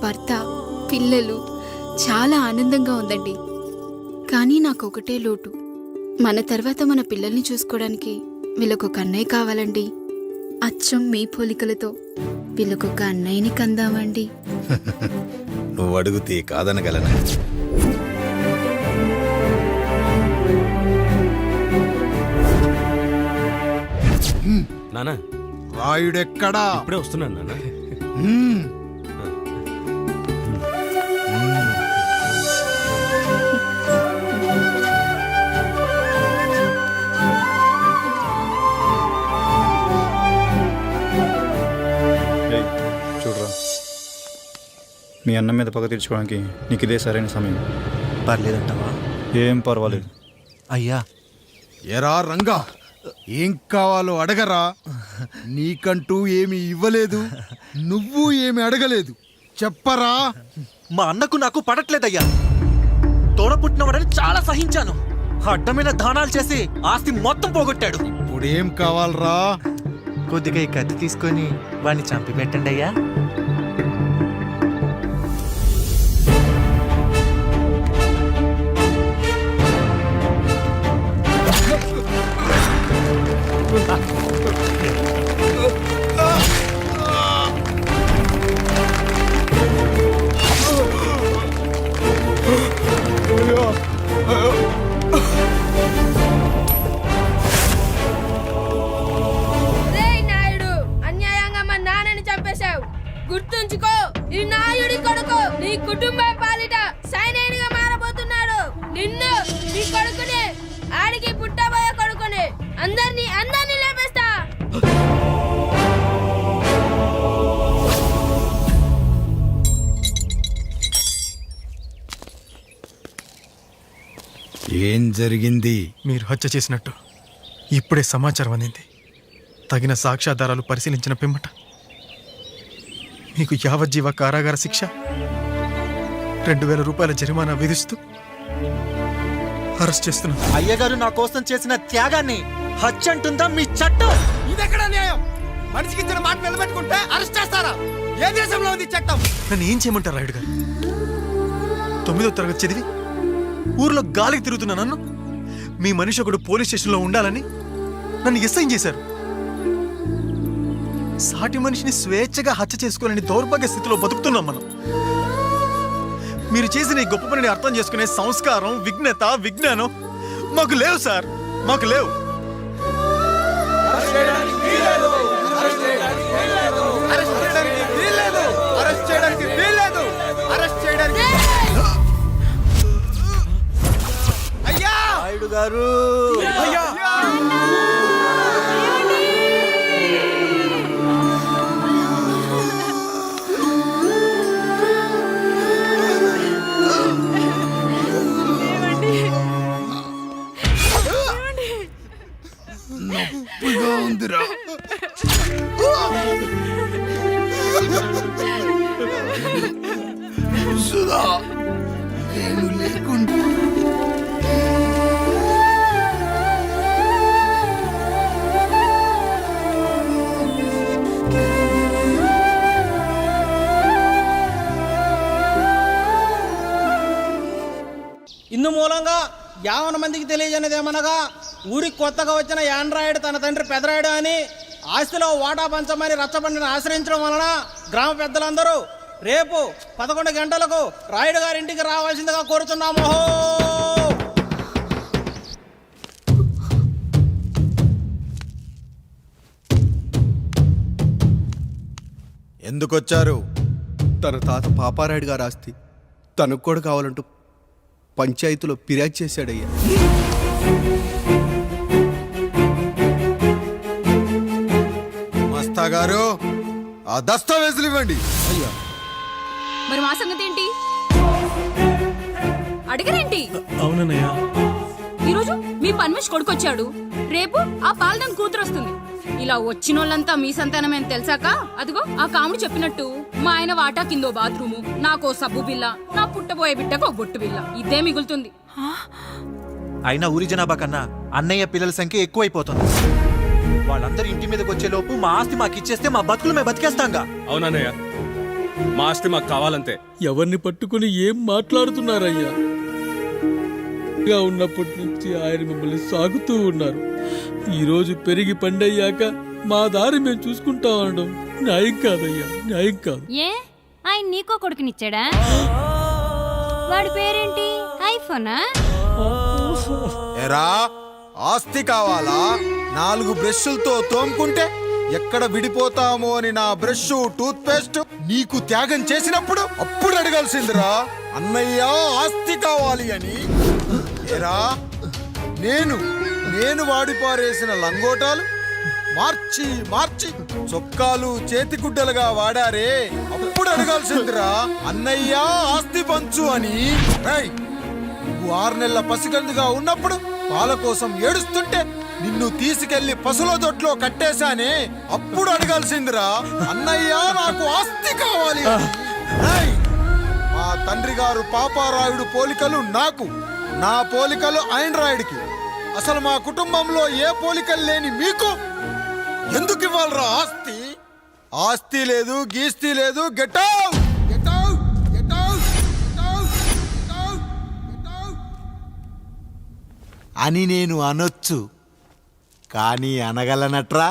భర్త, పిల్లలు, చాలా ఆనందంగా ఉందండి. కానీ నాకు ఒకటే లోటు. మన తర్వాత మన పిల్లల్ని చూసుకోవడానికి వీళ్ళకొక అన్నయ్య కావాలండి. అచ్చం మీ పోలికలతో వీళ్ళకొక అన్నయ్యని కందామండి. నువ్వు అడిగితే కాదనగలనా? నానా రాయుడెక్కడా? ఇప్పుడే వస్తున్నాను నాన్న. చూడరా, మీ అన్న మీద పగ తీర్చుకోవడానికి నీకు ఇదే సరైన సమయం. పర్లేదంటావా? ఏం పర్వాలేదు. అయ్యా, ఎరా రంగా, ఏం కావాలో అడగరా. నీకంటూ ఏమి ఇవ్వలేదు, నువ్వు ఏమి అడగలేదు. చెప్పరా. మా అన్నకు నాకు పడట్లేదయ్యా. తోడ పుట్టినవాడని చాలా సహించాను. అడ్డమైన దానాలు చేసి ఆస్తి మొత్తం పోగొట్టాడు. ఇప్పుడేం కావాలరా? కొద్దిగా ఈ కత్తి తీసుకొని వాడిని చంపి పెట్టండి అయ్యా. గుర్తుంచుకో, ఈ నాయుడి కొడుకు నీ కుటుంబం పాలిట సైనికుడిగా మారబోతున్నాడు. నిన్ను, నీ కొడుకుని, ఆడికి పుట్టబోయే కొడుకుని అందరినీ లేపేస్తా. ఏం జరిగింది? మీరు హత్య చేసినట్టు ఇప్పుడే సమాచారం అందింది. తగిన సాక్ష్యాధారాలు పరిశీలించిన పిమ్మట మీకు యావజ్జీవ కారాగార శిక్ష, 2000 రూపాయల జరిమానా విధిస్తూ అరెస్ట్ చేస్తున్నాను. అయ్యగారు నా కోసం చేసిన త్యాగాన్ని హత్య అంటుందా మీ చట్టం? ఇదెక్కడ న్యాయం? మనిషికి ఇచ్చిన మాట నిలబెట్టుకుంటే అరెస్ట్ చేస్తారా? ఏ దేశంలో ఉంది చట్టం? నన్ను ఏం చేయమంటారు రాయుడు గారు? 9వ తరగతి చదివి ఊర్లో గాలికి తిరుగుతున్నా నన్ను మీ మనిషి ఒకడు పోలీస్ స్టేషన్లో ఉండాలని నన్ను ఎస్ఐ చేశారు. సాటి మనిషిని స్వేచ్ఛగా హత్య చేసుకోలేని దౌర్భాగ్య స్థితిలో బతుకుతున్నాం మనం. మీరు చేసిన ఈ గొప్ప పనిని అర్థం చేసుకునే సంస్కారం, విజ్ఞత, విజ్ఞానం మాకు లేవు సార్, మాకు లేవు. నాయుడు గారు, నొప్పిగా ఉందిరా. సుధా, నేను లేకుండా ఇందు మూలంగా 50 మందికి తెలియజేయనిదేమనగా, ఊరికి కొత్తగా వచ్చిన యాండ్రాయిడ్ తన తండ్రి పెదరాయుడు అని ఆస్తిలో వాటా పంచమని రచ్చబండిని ఆశ్రయించడం వలన గ్రామ పెద్దలందరూ రేపు 11 గంటలకు రాయుడు గారింటికి రావాల్సిందిగా కోరుతున్నాము. ఎందుకొచ్చారు? తన తాత పాపారాయుడు గారు ఆస్తి తనకు కూడా కావాలంటూ పంచాయతీలో ఫిర్యాదు చేశాడయ్యా. మస్తా గారు, ఆ దస్తావేజులు ఇవ్వండి. అయ్యా, మరి మా సంగతి ఏంటి? అడిగరేంటి? అవునన్నయ్య, ఈరోజు మీ పన్మేష్ కొడుకొచ్చాడు, రేపు ఆ పాలదం కూతురు వస్తుంది. ఇలా వచ్చినోళ్ళంతా మీ సంతానమని తెలిసాక అదిగో ఆ కాముడు చెప్పినట్టు మా ఆయన వాటా కిందో బాత్రూము, నాకో సబ్బు బిల్ల, నా పుట్టబోయే బిడ్డకో బొట్టు బిల్ల, ఇదే మిగులుతుంది. అయినా ఊరి జనాభా కన్నా అన్నయ్య పిల్లల సంఖ్య ఎక్కువైపోతుంది. వాళ్ళందరూ ఇంటి మీదకి వచ్చే లోపు మా ఆస్తి మాకు ఇచ్చేస్తే మా బతుకులు మేము బతికేస్తాంగా. అవునన్నయ్య, మా ఆస్తి మాకు కావాలంతే. ఎవరిని పట్టుకుని ఏం మాట్లాడుతున్నారయ్యా? గా ఉన్నప్పటి నుంచి ఆయన మిమ్మల్ని సాగుతూ ఉన్నారు. ఈరోజు పెరిగి పండయ్యాక మా దారి మేము చూసుకుంటాం అనడం న్యాయం కాదయ్యా, న్యాయం కాదు. ఏ ఆయన నీకో కొడుకునిచ్చాడా? వాడి పేరేంటి? ఐఫోనా? ఎరా ఆస్తి కావాలా? 4 బ్రష్లతో తోముకుంటే ఎక్కడ విడిపోతామో అని నా బ్రష్ టూత్ పేస్ట్ నీకు త్యాగం చేసినప్పుడు అప్పుడు అడగాల్సిందిరా అన్నయ్య ఆస్తి కావాలి అని. ఎరా నేను వాడి పారేసిన లంగోటాలు మార్చి మార్చి చొక్కాలు చేతిగుడ్డలుగా వాడారే, అప్పుడు అడగాల్సిందిరా అన్నయ్య ఆస్తి పంచు అని. ఏయ్, నువ్వు 6 నెలల పసిగందుగా ఉన్నప్పుడు పాల కోసం ఏడుస్తుంటే నిన్ను తీసుకెళ్లి పసుల దొట్లో కట్టేశానే, అప్పుడు అడగాల్సిందిరా అన్నయ్య నాకు ఆస్తి కావాలి అని. ఏయ్, మా తండ్రి గారు పాపారాయుడు పోలికలు నాకు, నా పోలికలు ఆండ్రాయిడ్కి. అసలు మా కుటుంబంలో ఏ పోలికలు లేని మీకు ఎందుకు ఇవ్వాలరా ఆస్తి? ఆస్తి లేదు, గీస్తి లేదు. Get out, get out, get out, get out, get out, get out అని నేను అనొచ్చు, కానీ అనగలనట్రా?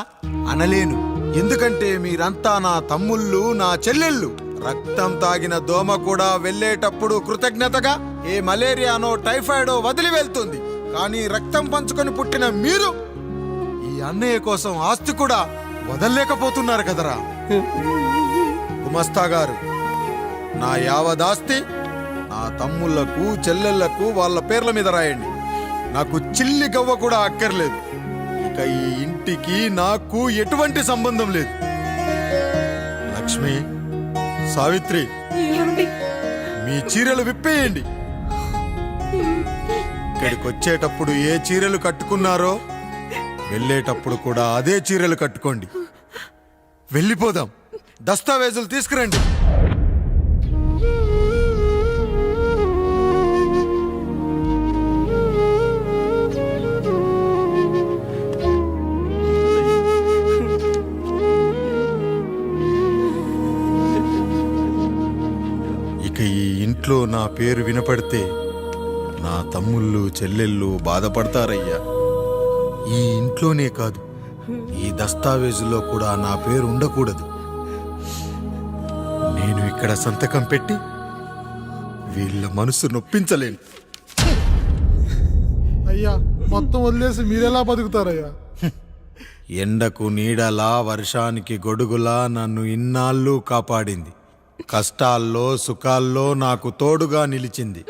అనలేను. ఎందుకంటే మీరంతా నా తమ్ముళ్ళు, నా చెల్లెళ్ళు. రక్తం తాగిన దోమ కూడా వెళ్ళేటప్పుడు కృతజ్ఞతగా ఏ మలేరియానో టైఫాయిడో వదిలి వెళ్తుంది. కానీ రక్తం పంచుకొని పుట్టిన మీరు ఈ అన్నయ్య కోసం ఆస్తి కూడా వదల్లేకపోతున్నారు కదరా. గుమస్తా గారు, నా యావదాస్తి నా తమ్ముళ్లకు చెల్లెళ్లకు వాళ్ళ పేర్ల మీద రాయండి. నాకు చిల్లి గవ్వ కూడా అక్కర్లేదు. ఇక ఈ ఇంటికి నాకు ఎటువంటి సంబంధం లేదు. లక్ష్మి, సావిత్రి, మీ చీరలు విప్పేయండి. ఇక్కడికి వచ్చేటప్పుడు ఏ చీరలు కట్టుకున్నారో వెళ్ళేటప్పుడు కూడా అదే చీరలు కట్టుకోండి. వెళ్ళిపోదాం. దస్తావేజులు తీసుకురండి. ఇక ఈ ఇంట్లో నా పేరు వినపడితే నా తమ్ముళ్ళు చెల్లెళ్ళు బాధపడతారయ్యా. ఈ ఇంట్లోనే కాదు, ఈ దస్తావేజులో కూడా నా పేరు ఉండకూడదు. నేను ఇక్కడ సంతకం పెట్టి వీళ్ళ మనసు నొప్పించలేను. అయ్యా, మొత్తం వదిలేసి మీరెలా బతుకుతారయ్యా? ఎండకు నీడలా, వర్షానికి గొడుగులా నన్ను ఇన్నాళ్ళు కాపాడింది. కష్టాల్లో సుఖాల్లో నాకు తోడుగా నిలిచింది.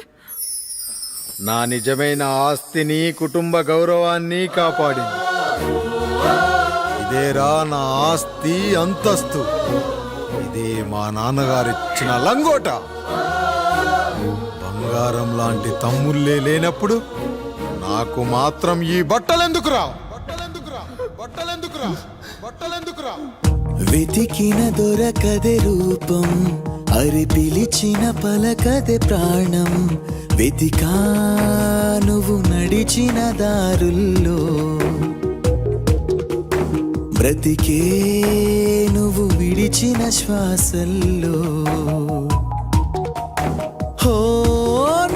నా నిజమైన ఆస్తిని, కుటుంబ గౌరవాన్ని కాపాడింది. ఇదేరా నా ఆస్తి, అంతస్తు. ఇదే మా నాన్నగారిచ్చిన లంగోట. బంగారం లాంటి తమ్ముళ్ళే లేనప్పుడు నాకు మాత్రం ఈ బట్టలెందుకురా? బట్టలెందుకురా? బట్టలెందుకురా? బట్టలెందుకురా? వెతికిన దొరకదే రూపం, అరి పిలిచిన పలకదే ప్రాణం. వెతికా నువ్వు నడిచిన దారుల్లో, బ్రతికే నువ్వు విడిచిన శ్వాసల్లో. హో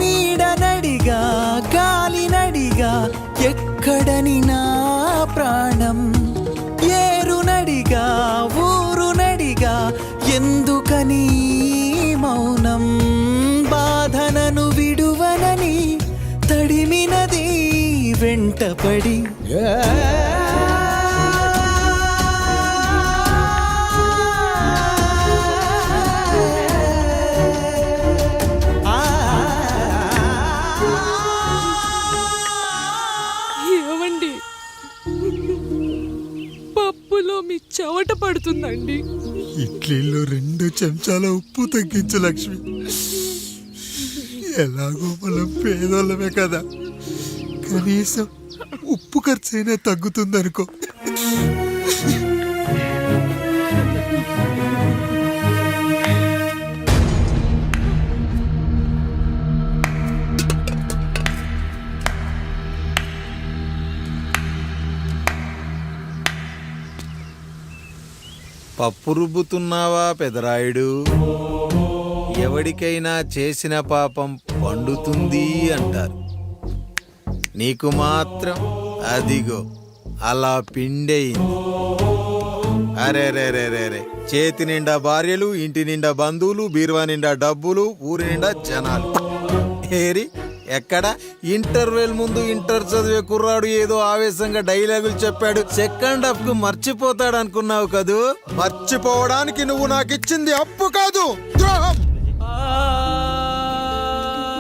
నీడ నడిగా, గాలి నడిగా, ఎక్కడని నా ప్రాణం. ఏరు నడిగా, ఊరు నడిగా, ఎందుకని మౌనం? బాధనను విడువనని తడిమినది వెంటపడి. ఏమండి, పప్పులో మీ చెవట పడుతుందండి. ఇడ్లీలో 2 చెంచాల ఉప్పు తగ్గించు లక్ష్మి. ఎలాగో మనం పేదోళ్ళమే కదా, కనీసం ఉప్పు ఖర్చైనా తగ్గుతుందనుకో. పప్పు రుబ్బుతున్నావా పెదరాయుడు? ఎవడికైనా చేసిన పాపం పండుతుంది అంటారు. నీకు మాత్రం అదిగో అలా పిండయింది. అరే రే రే రే రే, చేతి నిండా భార్యలు, ఇంటి నిండా బంధువులు, బీరువా నిండా డబ్బులు, ఊరి నిండా జనాలు. ఏరి ఎక్కడ ఇంటర్వెల్ ముందు ఇంటర్ చదివే కుర్రాడు ఏదో ఆవేశంగా డైలాగులు చెప్పాడు, సెకండ్ హాఫ్ కు మర్చిపోతాడు అనుకున్నావు కదూ? మర్చిపోవడానికి నువ్వు నాకు ఇచ్చింది అప్పు కాదు, ద్రోహం.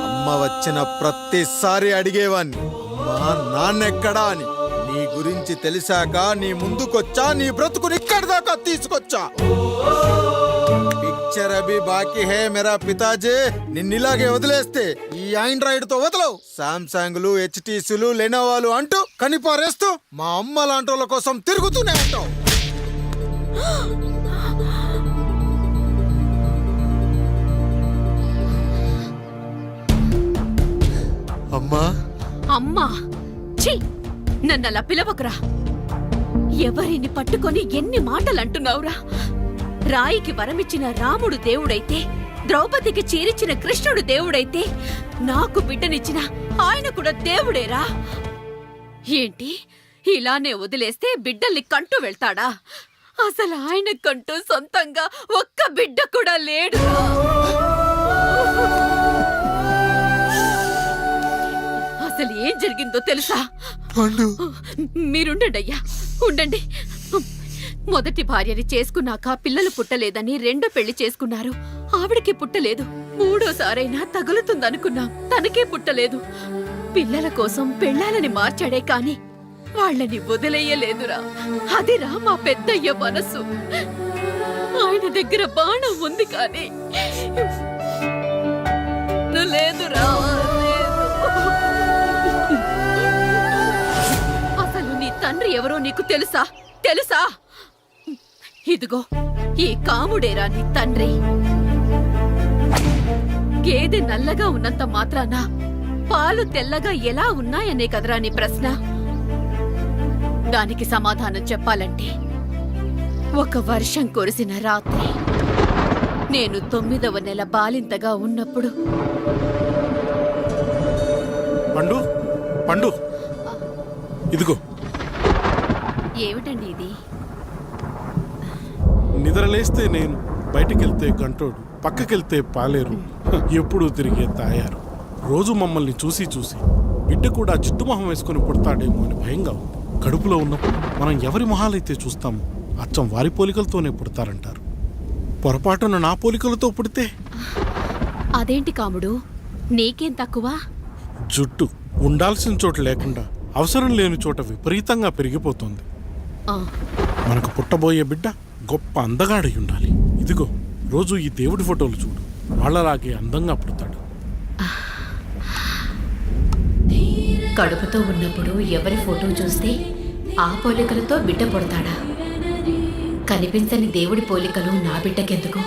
అమ్మ వచ్చిన ప్రతిసారి అడిగేవాణ్ణి, అమ్మా నాన్నెక్కడా అని. నీ గురించి తెలిసాక నీ ముందుకొచ్చా, నీ బ్రతుకుని ఇక్కడి దాకా తీసుకొచ్చా. పిక్చర్ అభి బాకీ హే మేరా పితాజీ. నిన్నిలాగే వదిలేస్తే ఈ ఆండ్రాయిడ్ తో వదలవు. సామ్సంగ్లు, హెచ్టీసీలు, లెనోవాలు అంటూ కనిపారేస్తూ మా అమ్మ లాంటోళ్ళ కోసం తిరుగుతూనే ఉంటావు. అమ్మా అమ్మా ఛీ, నన్ను అలా పిలవకురా. ఎవరిని పట్టుకొని ఎన్ని మాటలు అంటున్నావురా? రాయికి వరమిచ్చిన రాముడు దేవుడైతే, ద్రౌపదికి చీరిచ్చిన కృష్ణుడు దేవుడైతే, నాకు బిడ్డనిచ్చిన ఆయన కూడా దేవుడేరా. ఏంటి ఇలానే వదిలేస్తే బిడ్డల్ని కంటూ వెళ్తాడా? అసలు ఆయన కంటూ సొంతంగా ఒక్క బిడ్డ కూడా లేడురా. అసలు ఏం జరిగిందో తెలుసా? మీరుండండి అయ్యా, ఉండండి. మొదటి భార్యని చేసుకున్నాక పిల్లలు పుట్టలేదని రెండో పెళ్లి చేసుకున్నారు. ఆవిడకి పుట్టలేదు. మూడోసారైనా తగులుతుందనుకున్నాం, తనకే పుట్టలేదు. పిల్లల కోసం పెళ్ళాలని మార్చాడే కాని వాళ్ళని వదిలేయలేదురా. అదిరా మా పెద్దయ్య మనసు. ఆయన దగ్గర బాణం ఉంది కానీ లేదురా. అసలు నీ తండ్రి ఎవరో నీకు తెలుసా? తెలుసా? ఇదిగో ఈ కాముడేరా నీ తండ్రి. గేదె నల్లగా ఉన్నంత మాత్రాన పాలు తెల్లగా ఎలా ఉన్నాయనే కదరా నీ ప్రశ్న. దానికి సమాధానం చెప్పాలంటే, ఒక వర్షం కురిసిన రాత్రి నేను 9వ నెల బాలింతగా ఉన్నప్పుడు. పండు పండు ఇదిగో. ఏమిటండి ఇది? నిద్రలేస్తే నేను, బయటికెళ్తే గంటోడు, పక్కకెళ్తే పాలేరు, ఎప్పుడూ తిరిగే తాయారు. రోజు మమ్మల్ని చూసి చూసి బిడ్డ కూడా జిడ్డుమొహం వేసుకుని పుడతాడేమో అని భయంగా ఉంది. కడుపులో ఉన్నప్పుడు మనం ఎవరి మొహాలైతే చూస్తామో అచ్చం వారి పోలికలతోనే పుడతారంటారు. పొరపాటున నా పోలికలతో పుడితే? అదేంటి కాముడు, నీకేం తక్కువ? జుట్టు ఉండాల్సిన చోట లేకుండా అవసరం లేని చోట విపరీతంగా పెరిగిపోతుంది. మనకు పుట్టబోయే బిడ్డ గొప్ప అందగాడై ఉండాలి. ఇదిగో రోజు ఈ దేవుడి ఫోటోలు చూడు, వాళ్ళలాగే అందంగా పుడతాడు. కడుపుతో ఉన్నప్పుడు ఎవరి ఫోటో చూస్తే ఆ పోలికలతో బిడ్డ పుడతాడా? కనిపించని దేవుడి పోలికలు నా బిడ్డకెందుకు?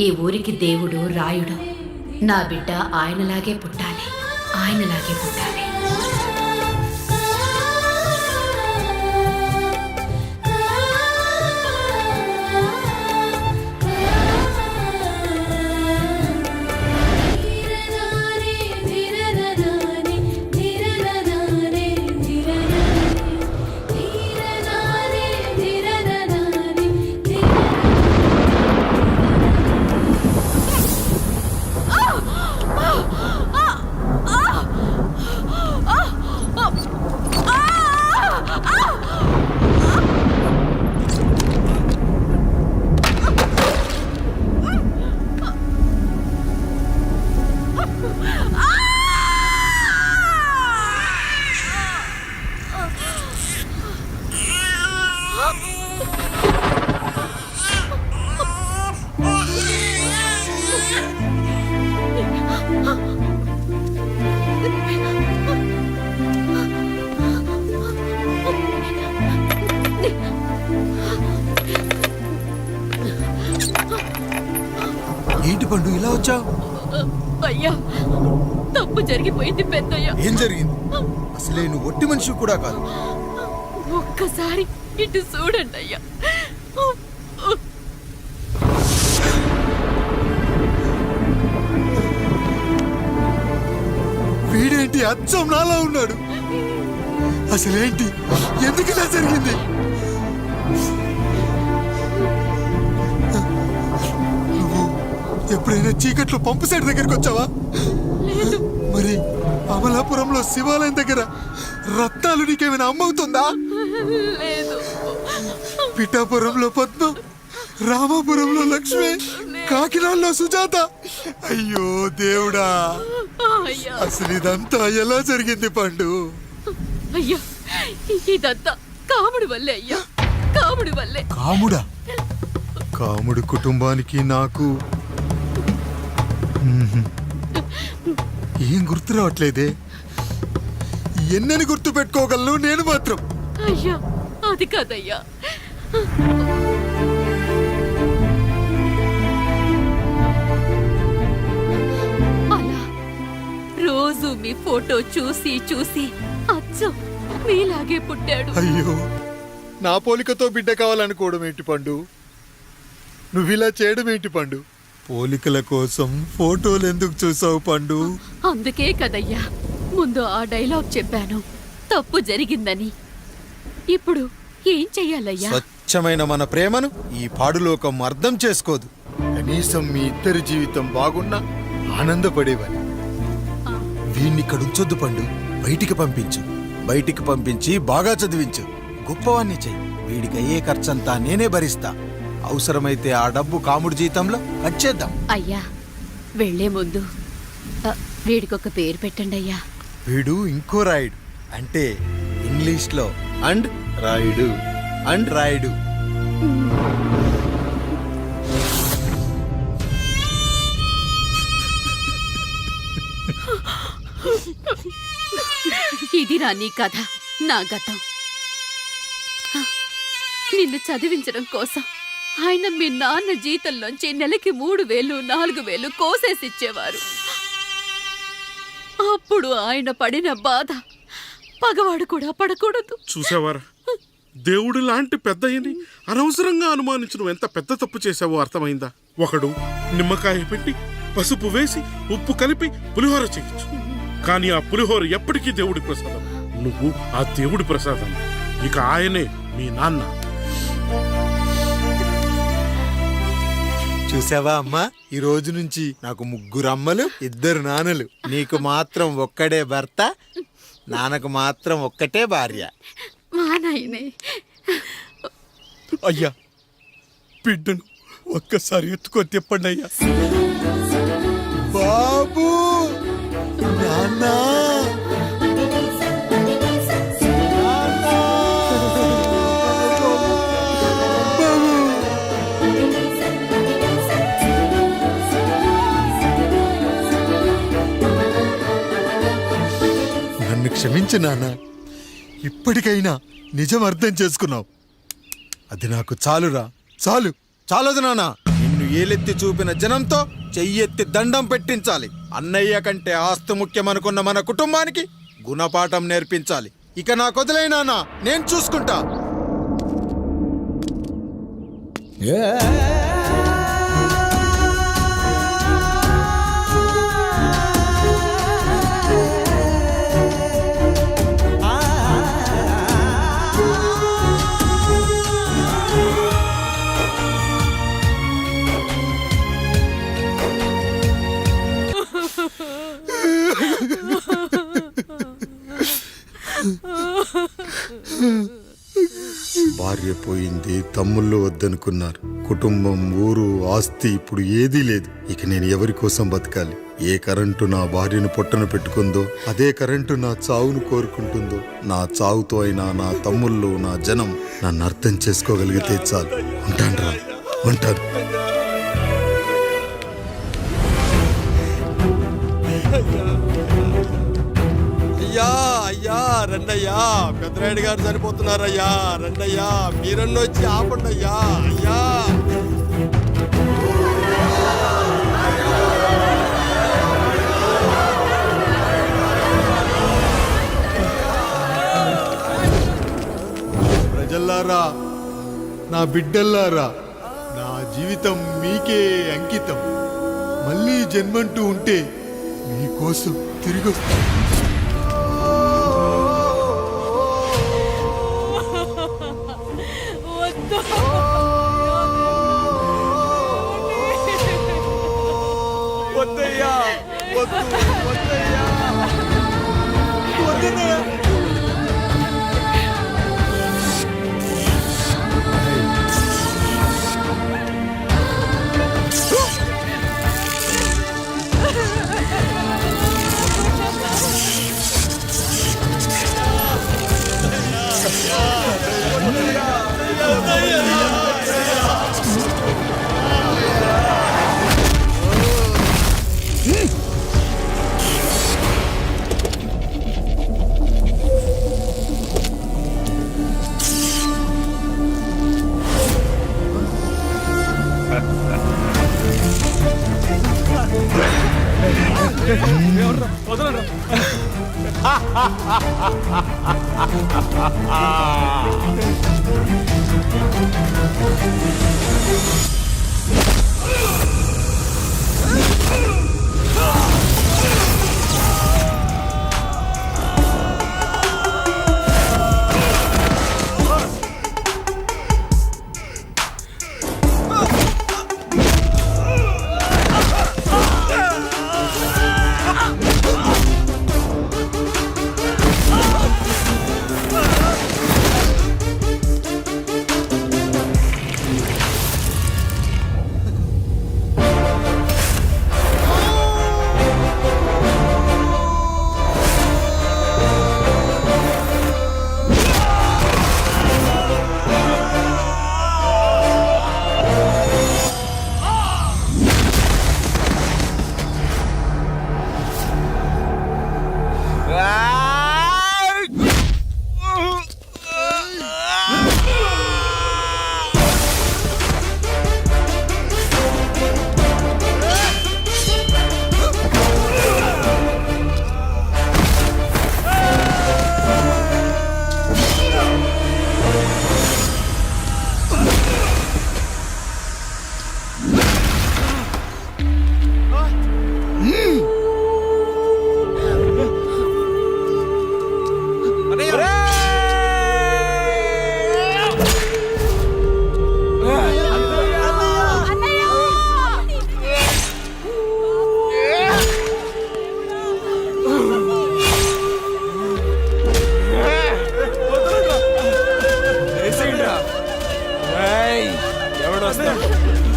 ఈ ఊరికి దేవుడు రాయుడు. నా బిడ్డ ఆయనలాగే పుట్టాలి, ఆయనలాగే పుట్టాలి. ఏంటి పండు ఇలా వచ్చావు? అయ్యా, తప్పు జరిగిపోయింది పెద్దయ్య. ఏం జరిగింది? అసలే నువ్వు ఒట్టి మనిషి కూడా కాదు. ఒక్కసారి ఇటు చూడండి అయ్యా. ఏంటి అచ్చం నాలా ఉన్నాడు? అసలేంటి? ఎందుకు ఇలా జరిగింది? నువ్వు ఎప్పుడైనా చీకట్లో పంపు సైడ్ దగ్గరికి వచ్చావా? మరి అమలాపురంలో శివాలయం దగ్గర రత్నాలు నీకేమైనా అమ్మవుతుందా? లేదు. పిఠాపురంలో పద్మ, రామాపురంలో లక్ష్మి, కాకినాడలో సుజాత. అయ్యో దేవుడా, అయ్యా అసలు ఇదంతా ఎలా జరిగింది పండు? అయ్యా, ఇదంతా కాముడి వల్లే అయ్యా, కాముడి వల్లే. కాముడా? కాముడు కుటుంబానికి నాకు ఏం గుర్తు రావట్లేదే. ఎన్నని గుర్తు పెట్టుకోగలను నేను మాత్రం. అయ్యా అది కాదయ్యా, అలా రోజు మీ ఫోటో చూసి చూసి అచ్చం మీలాగే పుట్టాడు. అయ్యో, నా పోలికతో బిడ్డ కావాలనుకోవడం ఏంటి పండు? నువ్విలా చేయడం ఏంటి పండు? పోలికల కోసం ఫోటోలు ఎందుకు చూసావు పండు? అందుకే కదయ్యా ముందు ఆ డైలాగ్ చెప్పాను, తప్పు జరిగిందని. ఇప్పుడు ఏం చెయ్యాలయ్యా? స్వచ్ఛమైన మన ప్రేమను ఈ పాడులోకం అర్థం చేసుకోదు. కనీసం మీ ఇద్దరి జీవితం బాగున్నా ఆనందపడేవాని. వీణ్ణి ఇక్కడ ఉంచొద్దు పండు, బయటికి పంపించు. బయటికి పంపించి బాగా చదివించు, గొప్పవాణ్ణి చెయ్యి. వీడికి అయ్యే ఖర్చంతా నేనే భరిస్తా. అవసరమైతే ఆ డబ్బు కాముడి జీతంలో కట్ చేద్దాం. అయ్యా వెళ్లే ముందు వీడికొక పేరు పెట్టండి అయ్యా. వీడు ఇంకో రాయుడు, అంటే ఇంగ్లీష్లో అండ్ రాయుడు, అండ్ రాయుడు. ఇది నా నీ కథ, నా గతం. నిన్ను చదివించడం కోసం ఆయన మీ నాన్న జీతంలోంచి నెలకి 3,000, 4,000 కోసేసిచ్చేవారు. అప్పుడు ఆయన పడిన బాధ పగవాడు కూడా పడకూడదు. చూసావారా, దేవుడు లాంటి పెద్దయ్యని అనవసరంగా అనుమానించు ఎంత పెద్ద తప్పు చేశావో అర్థమైందా? ఒకడు నిమ్మకాయ పెట్టి పసుపు వేసి ఉప్పు కలిపి పులిహోర చేయొచ్చు, కానీ ఆ పులిహోర ఎప్పటికీ దేవుడి ప్రసాదం. నువ్వు ఆ దేవుడి ప్రసాదం, ఇక ఆయనే మీ నాన్న. చూసావా అమ్మా, ఈ రోజు నుంచి నాకు 3 అమ్మలు, 2 నాన్నలు. నీకు మాత్రం ఒక్కడే భర్త, నాన్నకు మాత్రం ఒక్కటే భార్య. మా నాయనే. అయ్యా, బిడ్డను ఒక్కసారి ఎత్తుకొని తిప్పండి అయ్యా. బాబు, నాన్నా, నన్ను క్షమించు నాన్న. ఇప్పటికైనా నిజం అర్థం చేసుకున్నావు. అది నాకు చాలురా, చాలు. చాలదు నాన్న, నిన్ను ఏలెత్తి చూపిన జనంతో చెయ్యెత్తి దండం పెట్టించాలి. అన్నయ్య కంటే ఆస్తి ముఖ్యమనుకున్న మన కుటుంబానికి గుణపాఠం నేర్పించాలి. ఇక నాకు వదిలే నాన్న, నేను చూసుకుంటా. భార్య పోయింది, తమ్ముళ్ళు వద్దనుకున్నారు. కుటుంబం, ఊరు, ఆస్తి ఇప్పుడు ఏదీ లేదు. ఇక నేను ఎవరి కోసం బతకాలి? ఏ కరెంటు నా భార్యను పొట్టను పెట్టుకుందో అదే కరెంటు నా చావును కోరుకుంటుందో. నా చావుతో అయినా నా తమ్ముళ్ళు, నా జనం నన్ను అర్థం చేసుకోగలిగితే చాలు. ఉంటాను రా, ఉంటాను. అయ్యా, అయ్యా, రండయ్యా, పెద్దరాయుడు గారు చనిపోతున్నారయ్యా. రండయ్యా, మీరన్న వచ్చి ఆపండి అయ్యా. అయ్యా, ప్రజల్లారా, నా బిడ్డల్లారా, నా జీవితం మీకే అంకితం. మళ్ళీ జన్మంటూ ఉంటే మీకోసం తిరిగొస్తాను. వద్దు వద్దయ్యా వద్దన్నయ్యా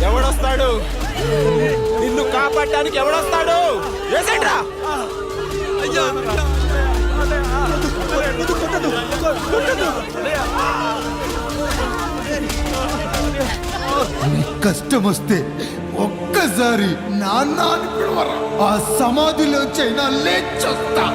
ఎవడొస్తాడు నిన్ను కాపాడటానికి ఎవడొస్తాడు వేసేట్రా కష్టం వస్తే ఒక్కసారి నాన్న అని పిలవరా ఆ సమాధిలో చైనా లేచొస్తా